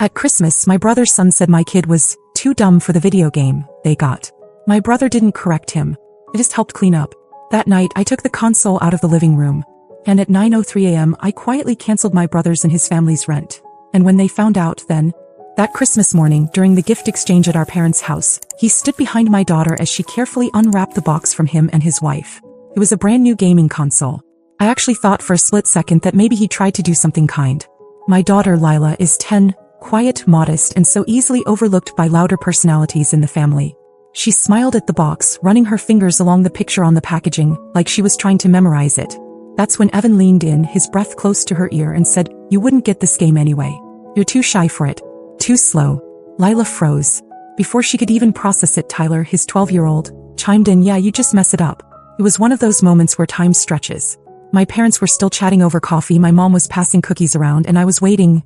At Christmas, my brother's son said my kid was too dumb for the video game they got. My brother didn't correct him. It just helped clean up. That night, I took the console out of the living room. And at 9:03 a.m., I quietly canceled my brother's and his family's rent. And when they found out then, that Christmas morning, during the gift exchange at our parents' house, he stood behind my daughter as she carefully unwrapped the box from him and his wife. It was a brand new gaming console. I actually thought for a split second that maybe he tried to do something kind. My daughter, Lila, is 10, quiet, modest, and so easily overlooked by louder personalities in the family. She smiled at the box, running her fingers along the picture on the packaging, like she was trying to memorize it. That's when Evan leaned in, his breath close to her ear, and said, "You wouldn't get this game anyway. You're too shy for it. Too slow." Lila froze. Before she could even process it, Tyler, his 12-year-old, chimed in, "Yeah, you just mess it up." It was one of those moments where time stretches. My parents were still chatting over coffee, my mom was passing cookies around, and I was waiting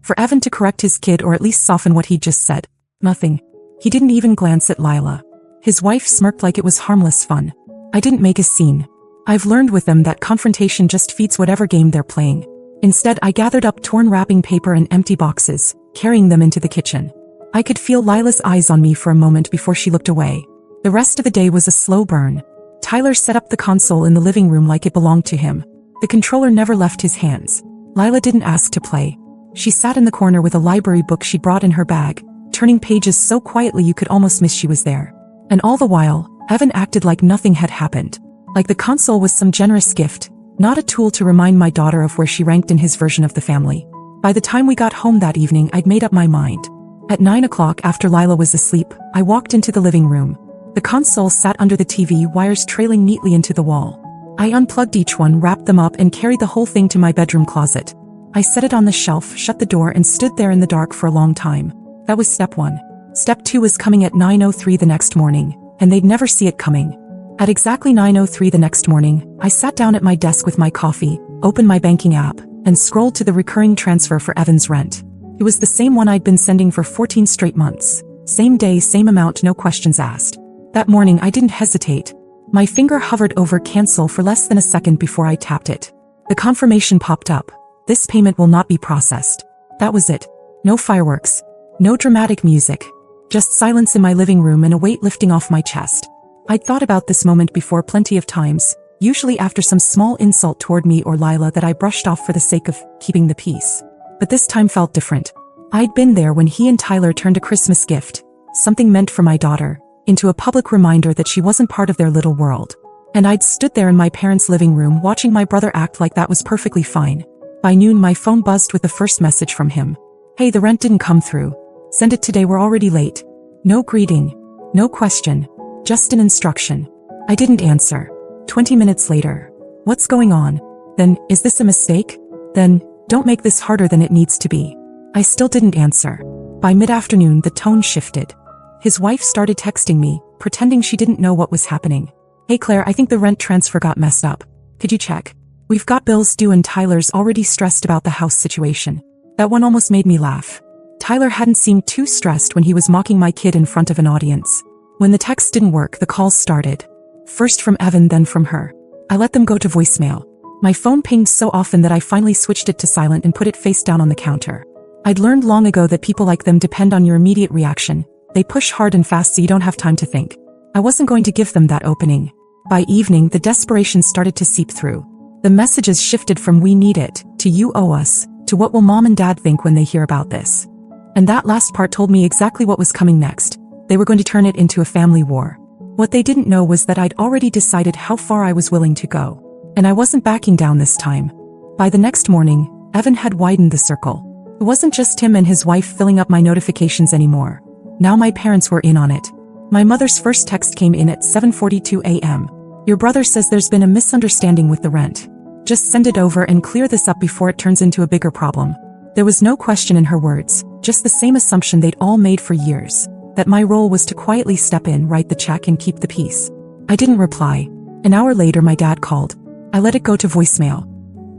for Evan to correct his kid or at least soften what he'd just said. Nothing. He didn't even glance at Lila. His wife smirked like it was harmless fun. I didn't make a scene. I've learned with them that confrontation just feeds whatever game they're playing. Instead, I gathered up torn wrapping paper and empty boxes, carrying them into the kitchen. I could feel Lila's eyes on me for a moment before she looked away. The rest of the day was a slow burn. Tyler set up the console in the living room like it belonged to him. The controller never left his hands. Lila didn't ask to play. She sat in the corner with a library book she brought in her bag, turning pages so quietly you could almost miss she was there. And all the while, Evan acted like nothing had happened. Like the console was some generous gift, not a tool to remind my daughter of where she ranked in his version of the family. By the time we got home that evening, I'd made up my mind. At 9 o'clock, after Lila was asleep, I walked into the living room. The console sat under the TV, wires trailing neatly into the wall. I unplugged each one, wrapped them up, and carried the whole thing to my bedroom closet. I set it on the shelf, shut the door, and stood there in the dark for a long time. That was step 1. Step 2 was coming at 9:03 the next morning, and they'd never see it coming. At exactly 9:03 the next morning, I sat down at my desk with my coffee, opened my banking app, and scrolled to the recurring transfer for Evan's rent. It was the same one I'd been sending for 14 straight months. Same day, same amount, no questions asked. That morning, I didn't hesitate. My finger hovered over cancel for less than a second before I tapped it. The confirmation popped up. This payment will not be processed. That was it. No fireworks. No dramatic music. Just silence in my living room and a weight lifting off my chest. I'd thought about this moment before plenty of times, usually after some small insult toward me or Lila that I brushed off for the sake of keeping the peace. But this time felt different. I'd been there when he and Tyler turned a Christmas gift, something meant for my daughter, into a public reminder that she wasn't part of their little world. And I'd stood there in my parents' living room watching my brother act like that was perfectly fine. By noon, my phone buzzed with the first message from him. "Hey, the rent didn't come through. Send it today, we're already late." No greeting. No question. Just an instruction. I didn't answer. 20 minutes later. "What's going on?" "Then, is this a mistake?" "Then, don't make this harder than it needs to be." I still didn't answer. By mid-afternoon, the tone shifted. His wife started texting me, pretending she didn't know what was happening. "Hey Claire, I think the rent transfer got messed up. Could you check? We've got bills due and Tyler's already stressed about the house situation." That one almost made me laugh. Tyler hadn't seemed too stressed when he was mocking my kid in front of an audience. When the text didn't work, the calls started. First from Evan, then from her. I let them go to voicemail. My phone pinged so often that I finally switched it to silent and put it face down on the counter. I'd learned long ago that people like them depend on your immediate reaction. They push hard and fast so you don't have time to think. I wasn't going to give them that opening. By evening, the desperation started to seep through. The messages shifted from "we need it" to "you owe us" to "what will mom and dad think when they hear about this?" And that last part told me exactly what was coming next. They were going to turn it into a family war. What they didn't know was that I'd already decided how far I was willing to go. And I wasn't backing down this time. By the next morning, Evan had widened the circle. It wasn't just him and his wife filling up my notifications anymore. Now my parents were in on it. My mother's first text came in at 7:42 a.m. "Your brother says there's been a misunderstanding with the rent. Just send it over and clear this up before it turns into a bigger problem." There was no question in her words, just the same assumption they'd all made for years, that my role was to quietly step in, write the check, and keep the peace. I didn't reply. An hour later, my dad called. I let it go to voicemail.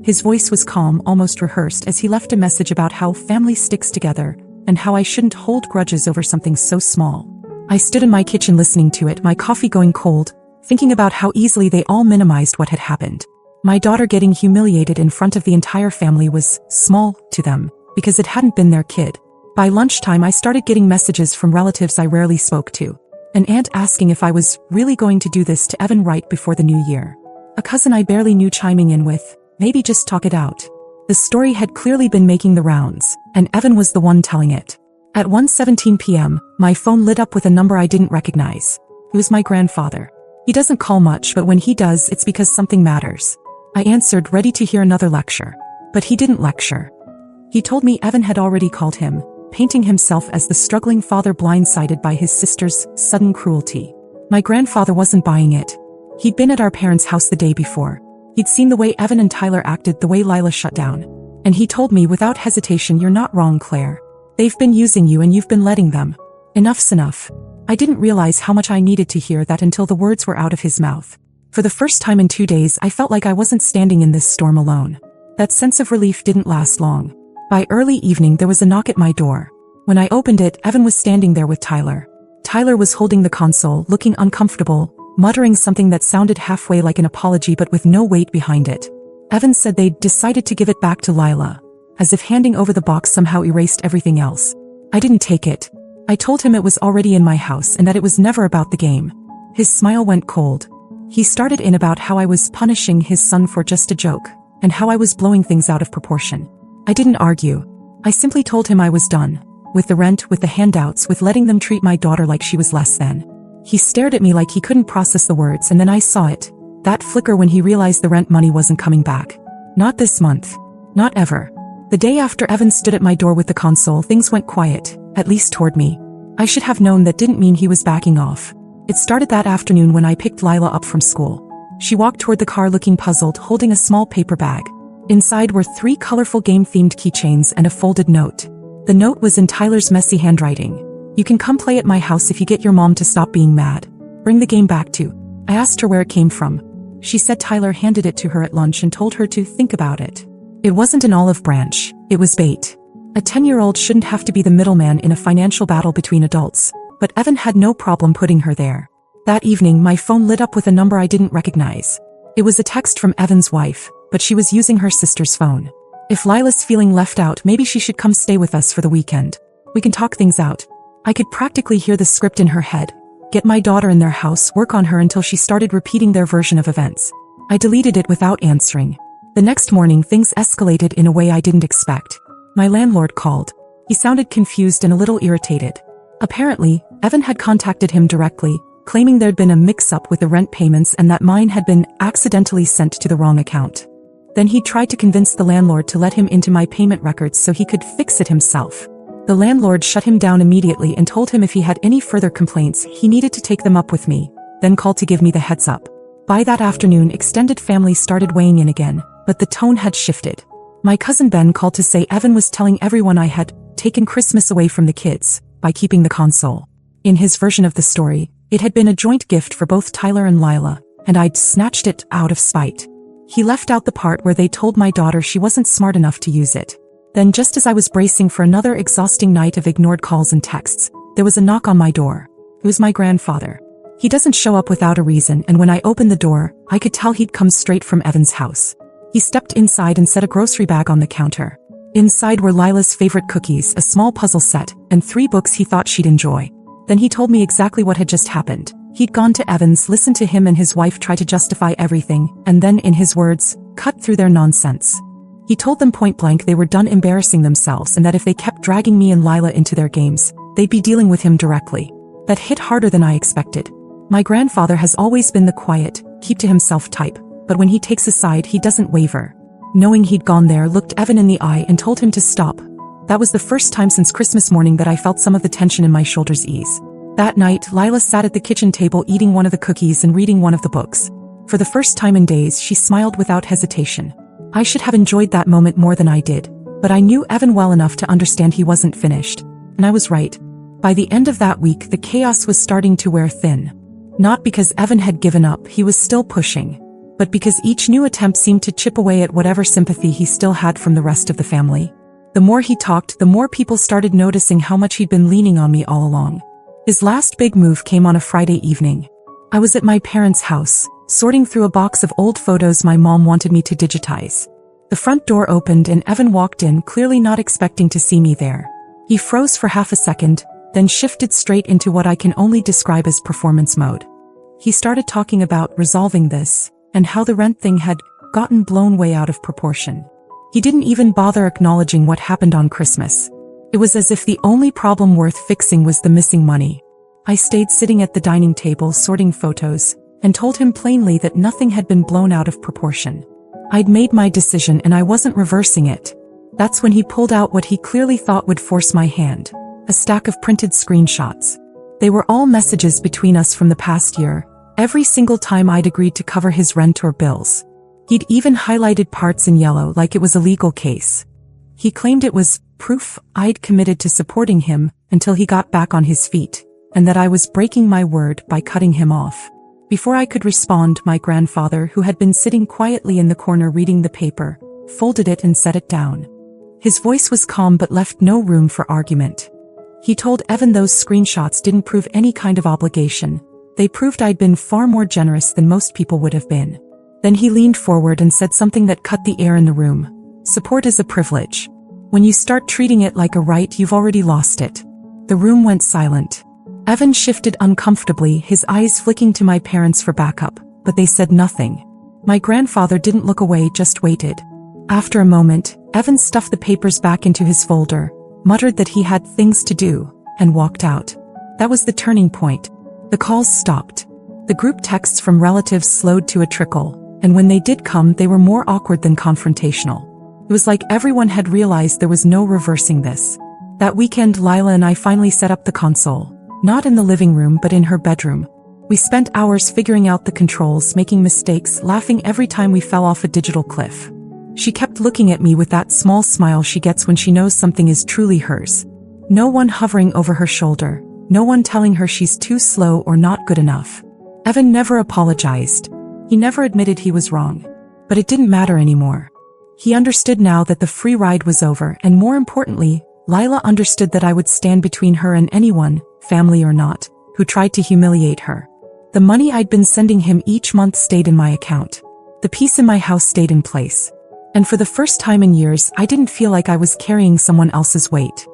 His voice was calm, almost rehearsed, as he left a message about how family sticks together and how I shouldn't hold grudges over something so small. I stood in my kitchen listening to it, my coffee going cold, thinking about how easily they all minimized what had happened. My daughter getting humiliated in front of the entire family was small to them, because it hadn't been their kid. By lunchtime I started getting messages from relatives I rarely spoke to. An aunt asking if I was really going to do this to Evan right before the new year. A cousin I barely knew chiming in with, maybe just talk it out. The story had clearly been making the rounds, and Evan was the one telling it. At 1:17 p.m., my phone lit up with a number I didn't recognize. It was my grandfather. He doesn't call much, but when he does, it's because something matters. I answered, ready to hear another lecture. But he didn't lecture. He told me Evan had already called him, painting himself as the struggling father blindsided by his sister's sudden cruelty. My grandfather wasn't buying it. He'd been at our parents' house the day before. He'd seen the way Evan and Tyler acted, the way Lila shut down. And he told me without hesitation, "You're not wrong, Claire. They've been using you and you've been letting them. Enough's enough." I didn't realize how much I needed to hear that until the words were out of his mouth. For the first time in 2 days, I felt like I wasn't standing in this storm alone. That sense of relief didn't last long. By early evening, there was a knock at my door. When I opened it, Evan was standing there with Tyler. Tyler was holding the console, looking uncomfortable, muttering something that sounded halfway like an apology but with no weight behind it. Evan said they'd decided to give it back to Lila, as if handing over the box somehow erased everything else. I didn't take it. I told him it was already in my house and that it was never about the game. His smile went cold. He started in about how I was punishing his son for just a joke, and how I was blowing things out of proportion. I didn't argue. I simply told him I was done. With the rent, with the handouts, with letting them treat my daughter like she was less than. He stared at me like he couldn't process the words, and then I saw it. That flicker when he realized the rent money wasn't coming back. Not this month. Not ever. The day after Evan stood at my door with the console, things went quiet, at least toward me. I should have known that didn't mean he was backing off. It started that afternoon when I picked Lila up from school. She walked toward the car looking puzzled, holding a small paper bag. Inside were 3 colorful game-themed keychains and a folded note. The note was in Tyler's messy handwriting. "You can come play at my house if you get your mom to stop being mad. Bring the game back too." I asked her where it came from. She said Tyler handed it to her at lunch and told her to think about it. It wasn't an olive branch, it was bait. A 10-year-old shouldn't have to be the middleman in a financial battle between adults, but Evan had no problem putting her there. That evening, my phone lit up with a number I didn't recognize. It was a text from Evan's wife, but she was using her sister's phone. If Lila's feeling left out, maybe she should come stay with us for the weekend. We can talk things out. I could practically hear the script in her head. Get my daughter in their house, work on her until she started repeating their version of events. I deleted it without answering. The next morning, things escalated in a way I didn't expect. My landlord called. He sounded confused and a little irritated. Apparently, Evan had contacted him directly, claiming there'd been a mix-up with the rent payments and that mine had been accidentally sent to the wrong account. Then he tried to convince the landlord to let him into my payment records so he could fix it himself. The landlord shut him down immediately and told him if he had any further complaints, he needed to take them up with me, then called to give me the heads up. By that afternoon, extended family started weighing in again, but the tone had shifted. My cousin Ben called to say Evan was telling everyone I had taken Christmas away from the kids by keeping the console. In his version of the story, it had been a joint gift for both Tyler and Lila, and I'd snatched it out of spite. He left out the part where they told my daughter she wasn't smart enough to use it. Then, just as I was bracing for another exhausting night of ignored calls and texts, there was a knock on my door. It was my grandfather. He doesn't show up without a reason, and when I opened the door, I could tell he'd come straight from Evan's house. He stepped inside and set a grocery bag on the counter. Inside were Lila's favorite cookies, a small puzzle set, and 3 books he thought she'd enjoy. Then he told me exactly what had just happened. He'd gone to Evan's, listened to him and his wife try to justify everything, and then, in his words, cut through their nonsense. He told them point blank they were done embarrassing themselves and that if they kept dragging me and Lila into their games, they'd be dealing with him directly. That hit harder than I expected. My grandfather has always been the quiet, keep-to-himself type, but when he takes a side, he doesn't waver. Knowing he'd gone there, looked Evan in the eye and told him to stop. That was the first time since Christmas morning that I felt some of the tension in my shoulders ease. That night, Lila sat at the kitchen table eating one of the cookies and reading one of the books. For the first time in days, she smiled without hesitation. I should have enjoyed that moment more than I did, but I knew Evan well enough to understand he wasn't finished. And I was right. By the end of that week, the chaos was starting to wear thin. Not because Evan had given up, he was still pushing, but because each new attempt seemed to chip away at whatever sympathy he still had from the rest of the family. The more he talked, the more people started noticing how much he'd been leaning on me all along. His last big move came on a Friday evening. I was at my parents' house, sorting through a box of old photos my mom wanted me to digitize. The front door opened and Evan walked in, clearly not expecting to see me there. He froze for half a second, then shifted straight into what I can only describe as performance mode. He started talking about resolving this, and how the rent thing had gotten blown way out of proportion. He didn't even bother acknowledging what happened on Christmas. It was as if the only problem worth fixing was the missing money. I stayed sitting at the dining table sorting photos, and told him plainly that nothing had been blown out of proportion. I'd made my decision and I wasn't reversing it. That's when he pulled out what he clearly thought would force my hand. A stack of printed screenshots. They were all messages between us from the past year, every single time I'd agreed to cover his rent or bills. He'd even highlighted parts in yellow like it was a legal case. He claimed it was proof I'd committed to supporting him until he got back on his feet, and that I was breaking my word by cutting him off. Before I could respond, my grandfather, who had been sitting quietly in the corner reading the paper, folded it and set it down. His voice was calm but left no room for argument. He told Evan those screenshots didn't prove any kind of obligation. They proved I'd been far more generous than most people would have been. Then he leaned forward and said something that cut the air in the room. Support is a privilege. When you start treating it like a right, you've already lost it. The room went silent. Evan shifted uncomfortably, his eyes flicking to my parents for backup, but they said nothing. My grandfather didn't look away, just waited. After a moment, Evan stuffed the papers back into his folder, muttered that he had things to do, and walked out. That was the turning point. The calls stopped. The group texts from relatives slowed to a trickle, and when they did come, they were more awkward than confrontational. It was like everyone had realized there was no reversing this. That weekend, Lila and I finally set up the console. Not in the living room, but in her bedroom. We spent hours figuring out the controls, making mistakes, laughing every time we fell off a digital cliff. She kept looking at me with that small smile she gets when she knows something is truly hers. No one hovering over her shoulder. No one telling her she's too slow or not good enough. Evan never apologized. He never admitted he was wrong. But it didn't matter anymore. He understood now that the free ride was over, and more importantly, Lila understood that I would stand between her and anyone, family or not, who tried to humiliate her. The money I'd been sending him each month stayed in my account. The peace in my house stayed in place. And for the first time in years, I didn't feel like I was carrying someone else's weight.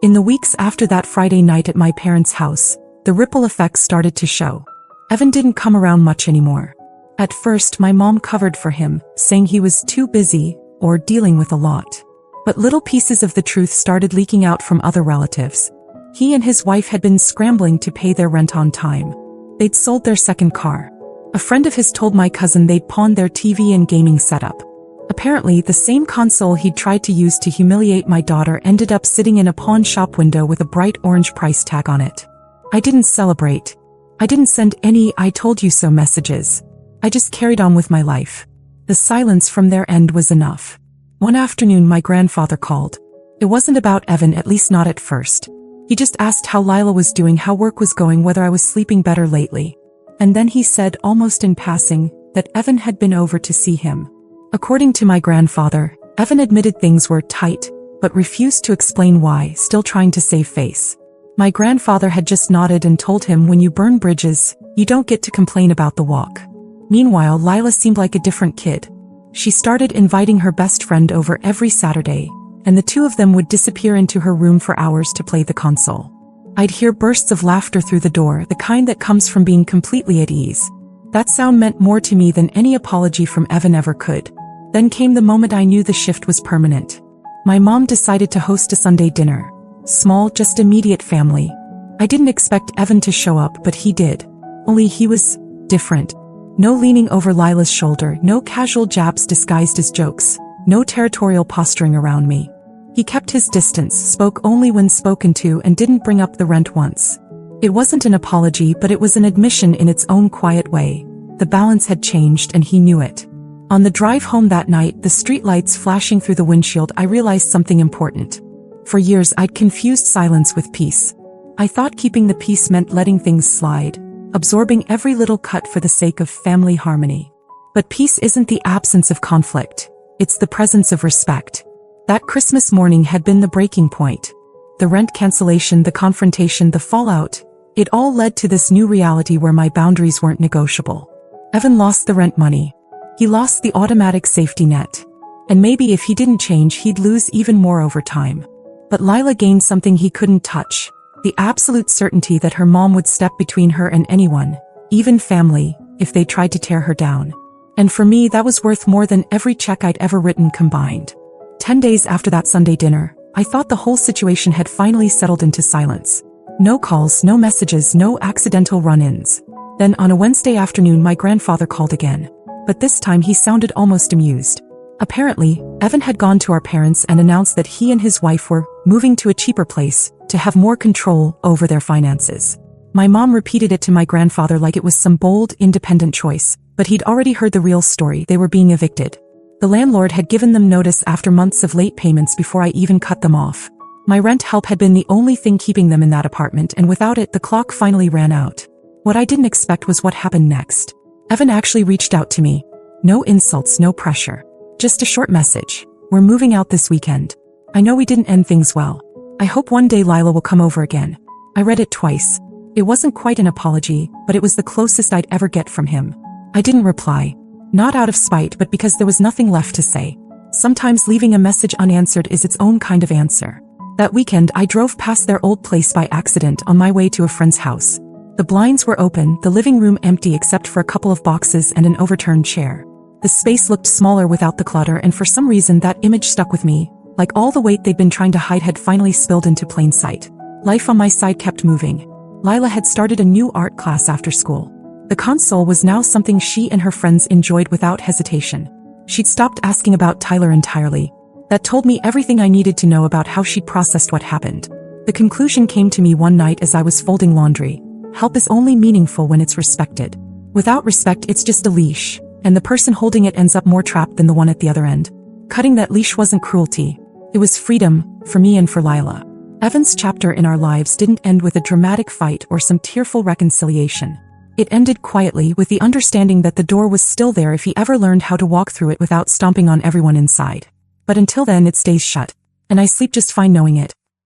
In the weeks after that Friday night at my parents' house, the ripple effects started to show. Evan didn't come around much anymore. At first, my mom covered for him, saying he was too busy or dealing with a lot. But little pieces of the truth started leaking out from other relatives. He and his wife had been scrambling to pay their rent on time. They'd sold their second car. A friend of his told my cousin they'd pawned their TV and gaming setup. Apparently, the same console he'd tried to use to humiliate my daughter ended up sitting in a pawn shop window with a bright orange price tag on it. I didn't celebrate. I didn't send any "I told you so" messages. I just carried on with my life. The silence from their end was enough. One afternoon, my grandfather called. It wasn't about Evan, at least not at first. He just asked how Lila was doing, how work was going, whether I was sleeping better lately. And then he said, almost in passing, that Evan had been over to see him. According to my grandfather, Evan admitted things were tight, but refused to explain why, still trying to save face. My grandfather had just nodded and told him, when you burn bridges, you don't get to complain about the walk. Meanwhile, Lila seemed like a different kid. She started inviting her best friend over every Saturday, and the two of them would disappear into her room for hours to play the console. I'd hear bursts of laughter through the door, the kind that comes from being completely at ease. That sound meant more to me than any apology from Evan ever could. Then came the moment I knew the shift was permanent. My mom decided to host a Sunday dinner. Small, just immediate family. I didn't expect Evan to show up, but he did. Only he was different. No leaning over Lila's shoulder, no casual jabs disguised as jokes, no territorial posturing around me. He kept his distance, spoke only when spoken to, and didn't bring up the rent once. It wasn't an apology, but it was an admission in its own quiet way. The balance had changed, and he knew it. On the drive home that night, the streetlights flashing through the windshield, I realized something important. For years, I'd confused silence with peace. I thought keeping the peace meant letting things slide, absorbing every little cut for the sake of family harmony. But peace isn't the absence of conflict. It's the presence of respect. That Christmas morning had been the breaking point. The rent cancellation, the confrontation, the fallout. It all led to this new reality where my boundaries weren't negotiable. Evan lost the rent money. He lost the automatic safety net. And maybe if he didn't change, he'd lose even more over time. But Lila gained something he couldn't touch. The absolute certainty that her mom would step between her and anyone, even family, if they tried to tear her down. And for me, that was worth more than every check I'd ever written combined. 10 days after that Sunday dinner, I thought the whole situation had finally settled into silence. No calls, no messages, no accidental run-ins. Then on a Wednesday afternoon, my grandfather called again. But this time he sounded almost amused. Apparently, Evan had gone to our parents and announced that he and his wife were moving to a cheaper place to have more control over their finances. My mom repeated it to my grandfather like it was some bold, independent choice, but he'd already heard the real story. They were being evicted. The landlord had given them notice after months of late payments before I even cut them off. My rent help had been the only thing keeping them in that apartment, and without it, the clock finally ran out. What I didn't expect was what happened next. Evan actually reached out to me. No insults, no pressure. Just a short message. We're moving out this weekend. I know we didn't end things well. I hope one day Lila will come over again. I read it twice. It wasn't quite an apology, but it was the closest I'd ever get from him. I didn't reply. Not out of spite, but because there was nothing left to say. Sometimes leaving a message unanswered is its own kind of answer. That weekend, I drove past their old place by accident on my way to a friend's house. The blinds were open, the living room empty except for a couple of boxes and an overturned chair. The space looked smaller without the clutter, and for some reason that image stuck with me, like all the weight they'd been trying to hide had finally spilled into plain sight. Life on my side kept moving. Lila had started a new art class after school. The console was now something she and her friends enjoyed without hesitation. She'd stopped asking about Tyler entirely. That told me everything I needed to know about how she'd processed what happened. The conclusion came to me one night as I was folding laundry. Help is only meaningful when it's respected. Without respect, it's just a leash, and the person holding it ends up more trapped than the one at the other end. Cutting that leash wasn't cruelty. It was freedom, for me and for Lila. Evan's chapter in our lives didn't end with a dramatic fight or some tearful reconciliation. It ended quietly, with the understanding that the door was still there if he ever learned how to walk through it without stomping on everyone inside. But until then, it stays shut. And I sleep just fine knowing it.